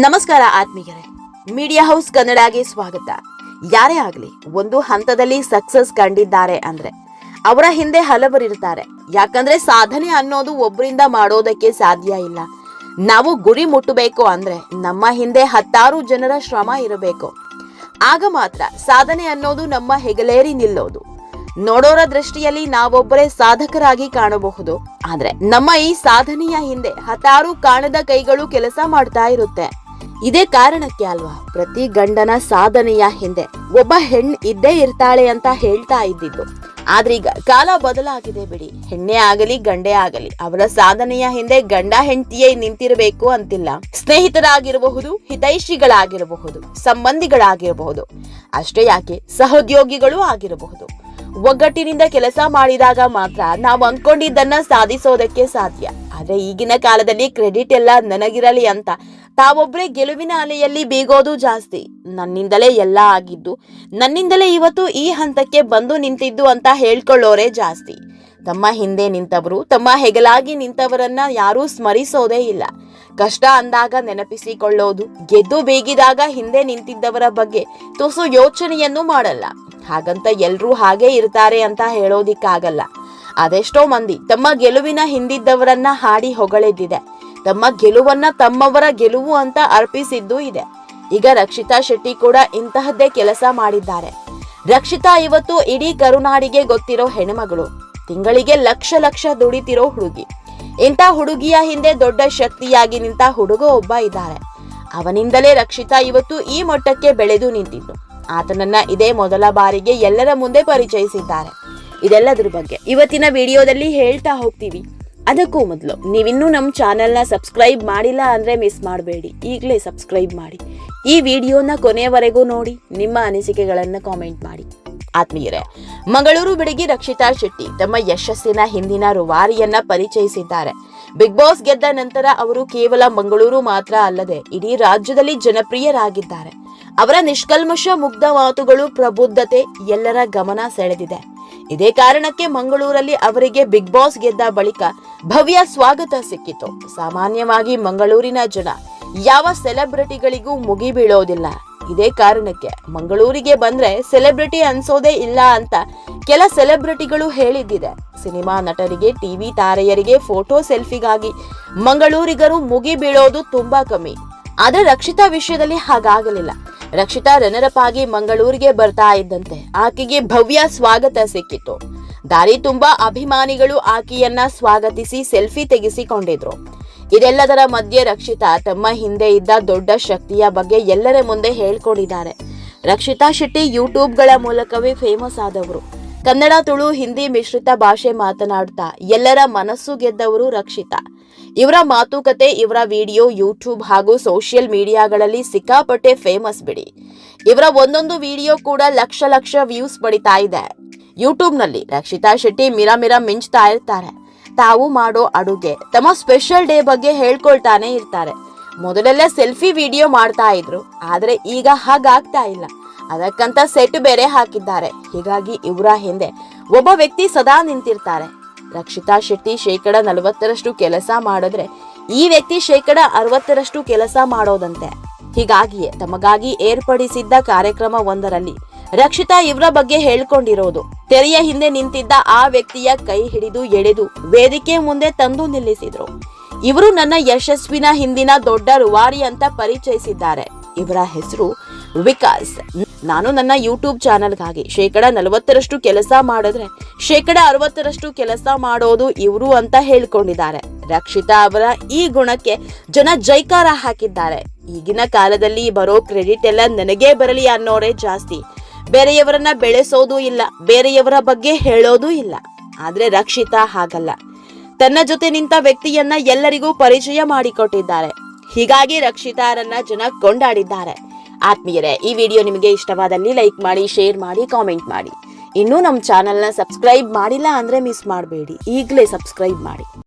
ನಮಸ್ಕಾರ ಆತ್ಮೀಯರೇ, media house ಕನ್ನಡಗೆ ಸ್ವಾಗತ. ಯಾರೇ ಆಗಲಿ ಒಂದು ಹಂತದಲ್ಲಿ ಸಕ್ಸಸ್ ಕಂಡಿದ್ದಾರೆ ಅಂದ್ರೆ ಅವರ ಹಿಂದೆ ಹಲವರಿರ್ತಾರೆ. ಯಾಕಂದ್ರೆ ಸಾಧನೆ ಅನ್ನೋದು ಒಬ್ಬರಿಂದ ಮಾಡೋದಕ್ಕೆ ಸಾಧ್ಯ ಇಲ್ಲ. ನಾವು ಗುರಿ ಮುಟ್ಟಬೇಕು ಅಂದ್ರೆ ನಮ್ಮ ಹಿಂದೆ ಹತ್ತಾರು ಜನರ ಶ್ರಮ ಇರಬೇಕು. ಆಗ ಮಾತ್ರ ಸಾಧನೆ ಅನ್ನೋದು ನಮ್ಮ ಹೆಗಲೇರಿ ನಿಲ್ಲೋದು. ನೋಡೋರ ದೃಷ್ಟಿಯಲ್ಲಿ ನಾವೊಬ್ಬರೇ ಸಾಧಕರಾಗಿ ಕಾಣಬಹುದು, ಆದ್ರೆ ನಮ್ಮ ಈ ಸಾಧನೆಯ ಹಿಂದೆ ಹತ್ತಾರು ಕಾಣದ ಕೈಗಳು ಕೆಲಸ ಮಾಡ್ತಾ ಇರುತ್ತೆ. ಇದೇ ಕಾರಣಕ್ಕೆ ಅಲ್ವಾ ಪ್ರತಿ ಗಂಡನ ಸಾಧನೆಯ ಹಿಂದೆ ಒಬ್ಬ ಹೆಣ್ಣು ಇದ್ದೇ ಇರ್ತಾಳೆ ಅಂತ ಹೇಳ್ತಾ ಇದ್ದಿದ್ದು. ಆದ್ರೀಗ ಕಾಲ ಬದಲಾಗಿದೆ ಬಿಡಿ. ಹೆಣ್ಣೆ ಆಗಲಿ ಗಂಡೇ ಆಗಲಿ ಅವರ ಸಾಧನೆಯ ಹಿಂದೆ ಗಂಡ ಹೆಂಡತಿಯೇ ನಿಂತಿರಬೇಕು ಅಂತಿಲ್ಲ. ಸ್ನೇಹಿತರಾಗಿರಬಹುದು, ಹಿತೈಷಿಗಳಾಗಿರಬಹುದು, ಸಂಬಂಧಿಗಳಾಗಿರಬಹುದು, ಅಷ್ಟೇ ಯಾಕೆ ಸಹೋದ್ಯೋಗಿಗಳು ಆಗಿರಬಹುದು. ಒಗ್ಗಟ್ಟಿನಿಂದ ಕೆಲಸ ಮಾಡಿದಾಗ ಮಾತ್ರ ನಾವು ಅಂದ್ಕೊಂಡಿದ್ದನ್ನ ಸಾಧಿಸೋದಕ್ಕೆ ಸಾಧ್ಯ. ಆದ್ರೆ ಈಗಿನ ಕಾಲದಲ್ಲಿ ಕ್ರೆಡಿಟ್ ಎಲ್ಲ ನನಗಿರಲಿ ಅಂತ ತಾವೊಬ್ಬರೇ ಗೆಲುವಿನ ಅಲೆಯಲ್ಲಿ ಬೀಗೋದು ಜಾಸ್ತಿ. ನನ್ನಿಂದಲೇ ಎಲ್ಲ ಆಗಿದ್ದು, ನನ್ನಿಂದಲೇ ಇವತ್ತು ಈ ಹಂತಕ್ಕೆ ಬಂದು ನಿಂತಿದ್ದು ಅಂತ ಹೇಳ್ಕೊಳ್ಳೋರೇ ಜಾಸ್ತಿ. ತಮ್ಮ ಹಿಂದೆ ನಿಂತವರು, ತಮ್ಮ ಹೆಗಲಾಗಿ ನಿಂತವರನ್ನ ಯಾರೂ ಸ್ಮರಿಸೋದೇ ಇಲ್ಲ. ಕಷ್ಟ ಅಂದಾಗ ನೆನಪಿಸಿಕೊಳ್ಳೋದು, ಗೆದ್ದು ಬೇಗಿದಾಗ ಹಿಂದೆ ನಿಂತಿದ್ದವರ ಬಗ್ಗೆ ತುಸು ಯೋಚನೆಯನ್ನು ಮಾಡಲ್ಲ. ಹಾಗಂತ ಎಲ್ರೂ ಹಾಗೆ ಇರ್ತಾರೆ ಅಂತ ಹೇಳೋದಿಕ್ಕಾಗಲ್ಲ. ಅದೆಷ್ಟೋ ಮಂದಿ ತಮ್ಮ ಗೆಲುವಿನ ಹಿಂದಿದ್ದವರನ್ನ ಹಾಡಿ ಹೊಗಳೆದಿದೆ. ತಮ್ಮ ಗೆಲುವನ್ನ ತಮ್ಮವರ ಗೆಲುವು ಅಂತ ಅರ್ಪಿಸಿದ್ದು ಇದೆ. ಈಗ ರಕ್ಷಿತಾ ಶೆಟ್ಟಿ ಕೂಡ ಇಂತಹದ್ದೇ ಕೆಲಸ ಮಾಡಿದ್ದಾರೆ. ರಕ್ಷಿತಾ ಇವತ್ತು ಇಡೀ ಕರುನಾಡಿಗೆ ಗೊತ್ತಿರೋ ಹೆಣ್ಮಗಳು. ತಿಂಗಳಿಗೆ ಲಕ್ಷ ದುಡಿತಿರೋ ಹುಡುಗಿ. ಇಂಥ ಹುಡುಗಿಯ ಹಿಂದೆ ದೊಡ್ಡ ಶಕ್ತಿಯಾಗಿ ನಿಂತ ಹುಡುಗ ಒಬ್ಬ ಇದ್ದಾರೆ. ಅವನಿಂದಲೇ ರಕ್ಷಿತಾ ಇವತ್ತು ಈ ಮಟ್ಟಕ್ಕೆ ಬೆಳೆದು ನಿಂತಿದ್ದು. ಆತನನ್ನ ಇದೇ ಮೊದಲ ಬಾರಿಗೆ ಎಲ್ಲರ ಮುಂದೆ ಪರಿಚಯಿಸಿದ್ದಾರೆ. ಇದೆಲ್ಲದ್ರ ಬಗ್ಗೆ ಇವತ್ತಿನ ವಿಡಿಯೋದಲ್ಲಿ ಹೇಳ್ತಾ ಹೋಗ್ತೀವಿ. ಅದಕ್ಕೂ ಮೊದಲು ನೀವಿನ್ನೂ ನಮ್ಮ ಚಾನೆಲ್ನ ಸಬ್ಸ್ಕ್ರೈಬ್ ಮಾಡಿಲ್ಲ ಅಂದ್ರೆ ಮಿಸ್ ಮಾಡಬೇಡಿ, ಈಗಲೇ ಸಬ್ಸ್ಕ್ರೈಬ್ ಮಾಡಿ. ಈ ವಿಡಿಯೋನ ಕೊನೆಯವರೆಗೂ ನೋಡಿ, ನಿಮ್ಮ ಅನಿಸಿಕೆಗಳನ್ನ ಕಾಮೆಂಟ್ ಮಾಡಿ. ಆತ್ಮೀಯರೇ, ಮಂಗಳೂರು ಬೆಡಗಿ ರಕ್ಷಿತಾ ಶೆಟ್ಟಿ ತಮ್ಮ ಯಶಸ್ಸಿನ ಹಿಂದಿನ ರೂವಾರಿಯನ್ನ ಪರಿಚಯಿಸಿದ್ದಾರೆ. ಬಿಗ್ ಬಾಸ್ ಗೆದ್ದ ನಂತರ ಅವರು ಕೇವಲ ಮಂಗಳೂರು ಮಾತ್ರ ಅಲ್ಲದೆ ಇಡೀ ರಾಜ್ಯದಲ್ಲಿ ಜನಪ್ರಿಯರಾಗಿದ್ದಾರೆ. ಅವರ ನಿಷ್ಕಲ್ಮಶ ಮುಗ್ಧ ಮಾತುಗಳು, ಪ್ರಬುದ್ಧತೆ ಎಲ್ಲರ ಗಮನ ಸೆಳೆದಿದೆ. ಇದೇ ಕಾರಣಕ್ಕೆ ಮಂಗಳೂರಲ್ಲಿ ಅವರಿಗೆ ಬಿಗ್ ಬಾಸ್ ಗೆದ್ದ ಬಳಿಕ ಭವ್ಯ ಸ್ವಾಗತ ಸಿಕ್ಕಿತು. ಸಾಮಾನ್ಯವಾಗಿ ಮಂಗಳೂರಿನ ಜನ ಯಾವ ಸೆಲೆಬ್ರಿಟಿಗಳಿಗೂ ಮುಗಿ ಬೀಳೋದಿಲ್ಲ. ಇದೇ ಕಾರಣಕ್ಕೆ ಮಂಗಳೂರಿಗೆ ಬಂದ್ರೆ ಸೆಲೆಬ್ರಿಟಿ ಅನ್ಸೋದೇ ಇಲ್ಲ ಅಂತ ಕೆಲ ಸೆಲೆಬ್ರಿಟಿಗಳು ಹೇಳಿದ್ದಿದೆ. ಸಿನಿಮಾ ನಟರಿಗೆ, ಟಿವಿ ತಾರೆಯರಿಗೆ ಫೋಟೋ ಸೆಲ್ಫಿಗಾಗಿ ಮಂಗಳೂರಿಗರು ಮುಗಿ ಬೀಳೋದು ತುಂಬಾ ಕಮ್ಮಿ. ಆದ್ರೆ ರಕ್ಷಿತಾ ವಿಷಯದಲ್ಲಿ ಹಾಗಾಗಲಿಲ್ಲ. ರಕ್ಷಿತಾ ರನ್ನರ್ ಆಗಿ ಮಂಗಳೂರಿಗೆ ಬರ್ತಾ ಇದ್ದಂತೆ ಆಕೆಗೆ ಭವ್ಯ ಸ್ವಾಗತ ಸಿಕ್ಕಿತು. ದಾರಿ ತುಂಬಾ ಅಭಿಮಾನಿಗಳು ಆಕೆಯನ್ನ ಸ್ವಾಗತಿಸಿ ಸೆಲ್ಫಿ ತೆಗೆಸಿಕೊಂಡಿದ್ರು. ಇದೆಲ್ಲದರ ಮಧ್ಯೆ ರಕ್ಷಿತಾ ತಮ್ಮ ಹಿಂದೆ ಇದ್ದ ದೊಡ್ಡ ಶಕ್ತಿಯ ಬಗ್ಗೆ ಎಲ್ಲರ ಮುಂದೆ ಹೇಳ್ಕೊಂಡಿದ್ದಾರೆ. ರಕ್ಷಿತಾ ಶೆಟ್ಟಿ ಯೂಟ್ಯೂಬ್ಗಳ ಮೂಲಕವೇ ಫೇಮಸ್ ಆದವರು. ಕನ್ನಡ, ತುಳು, ಹಿಂದಿ ಮಿಶ್ರಿತ ಭಾಷೆ ಮಾತನಾಡುತ್ತಾ ಎಲ್ಲರ ಮನಸ್ಸು ಗೆದ್ದವರು ರಕ್ಷಿತಾ. ಇವರ ಮಾತುಕತೆ, ಇವರ ವಿಡಿಯೋ ಯೂಟ್ಯೂಬ್ ಹಾಗೂ ಸೋಷಿಯಲ್ ಮೀಡಿಯಾಗಳಲ್ಲಿ ಸಿಕ್ಕಾಪಟ್ಟೆ ಫೇಮಸ್ ಬಿಡಿ. ಇವರ ಒಂದೊಂದು ವಿಡಿಯೋ ಕೂಡ ಲಕ್ಷ ವ್ಯೂಸ್ ಪಡಿತಾ ಇದೆ. ಯೂಟ್ಯೂಬ್ ನಲ್ಲಿ ರಕ್ಷಿತಾ ಶೆಟ್ಟಿ ಮಿರ ಮಿಂಚ್ತಾ ಇರ್ತಾರೆ. ತಾವು ಮಾಡೋ ಅಡುಗೆ, ತಮ್ಮ ಸ್ಪೆಷಲ್ ಡೇ ಬಗ್ಗೆ ಹೇಳ್ಕೊಳ್ತಾನೆ ಇರ್ತಾರೆ. ಮೊದಲೆಲ್ಲ ಸೆಲ್ಫಿ ವಿಡಿಯೋ ಮಾಡ್ತಾ ಇದ್ರು, ಆದ್ರೆ ಈಗ ಹಾಗಾಗ್ತಾ ಇಲ್ಲ. ಅದಕ್ಕಂತ ಸೆಟ್ ಬೇರೆ ಹಾಕಿದ್ದಾರೆ. ಹೀಗಾಗಿ ಇವರ ಹಿಂದೆ ಒಬ್ಬ ವ್ಯಕ್ತಿ ಸದಾ ನಿಂತಿರ್ತಾರೆ. ರಕ್ಷಿತಾ ಶೆಟ್ಟಿ 40% ಕೆಲಸ ಮಾಡಿದ್ರೆ ಈ ವ್ಯಕ್ತಿ 60% ಕೆಲಸ ಮಾಡೋದಂತೆ. ಹೀಗಾಗಿಯೇ ತಮಗಾಗಿ ಏರ್ಪಡಿಸಿದ್ದ ಕಾರ್ಯಕ್ರಮ ಒಂದರಲ್ಲಿ ರಕ್ಷಿತಾ ಇವರ ಬಗ್ಗೆ ಹೇಳ್ಕೊಂಡಿರೋದು. ತೆರೆಯ ಹಿಂದೆ ನಿಂತಿದ್ದ ಆ ವ್ಯಕ್ತಿಯ ಕೈ ಹಿಡಿದು ಎಳೆದು ವೇದಿಕೆ ಮುಂದೆ ತಂದು ನಿಲ್ಲಿಸಿದ್ರು. ಇವರು ನನ್ನ ಯಶಸ್ವಿನ ಹಿಂದಿನ ದೊಡ್ಡ ರೂವಾರಿ ಅಂತ ಪರಿಚಯಿಸಿದ್ದಾರೆ. ಇವರ ಹೆಸರು ವಿಕಾಸ್. ನಾನು ನನ್ನ ಯೂಟ್ಯೂಬ್ ಚಾನೆಲ್ಗಾಗಿ 40% ಕೆಲಸ ಮಾಡಿದ್ರೆ 60% ಕೆಲಸ ಮಾಡೋದು ಇವರು ಅಂತ ಹೇಳ್ಕೊಂಡಿದ್ದಾರೆ. ರಕ್ಷಿತಾ ಅವರ ಈ ಗುಣಕ್ಕೆ ಜನ ಜೈಕಾರ ಹಾಕಿದ್ದಾರೆ. ಈಗಿನ ಕಾಲದಲ್ಲಿ ಬರೋ ಕ್ರೆಡಿಟ್ ಎಲ್ಲ ನನಗೇ ಬರಲಿ ಅನ್ನೋರೇ ಜಾಸ್ತಿ. ಬೇರೆಯವರನ್ನ ಬೆಳೆಸೋದು ಇಲ್ಲ, ಬೇರೆಯವರ ಬಗ್ಗೆ ಹೇಳೋದು ಇಲ್ಲ. ಆದ್ರೆ ರಕ್ಷಿತಾ ಹಾಗಲ್ಲ. ತನ್ನ ಜೊತೆ ನಿಂತ ವ್ಯಕ್ತಿಯನ್ನ ಎಲ್ಲರಿಗೂ ಪರಿಚಯ ಮಾಡಿಕೊಟ್ಟಿದ್ದಾರೆ. ಹೀಗಾಗಿ ರಕ್ಷಿತಾರನ್ನ ಜನ ಕೊಂಡಾಡಿದ್ದಾರೆ. ಆತ್ಮೀಯರೇ, ಈ ವಿಡಿಯೋ ನಿಮಗೆ ಇಷ್ಟವಾದಲ್ಲಿ ಲೈಕ್ ಮಾಡಿ, ಶೇರ್ ಮಾಡಿ, ಕಾಮೆಂಟ್ ಮಾಡಿ. ಇನ್ನೂ ನಮ್ಮ ಚಾನೆಲ್ನ ಸಬ್ಸ್ಕ್ರೈಬ್ ಮಾಡಿಲ್ಲ ಅಂದ್ರೆ ಮಿಸ್ ಮಾಡಬೇಡಿ, ಈಗಲೇ ಸಬ್ಸ್ಕ್ರೈಬ್ ಮಾಡಿ.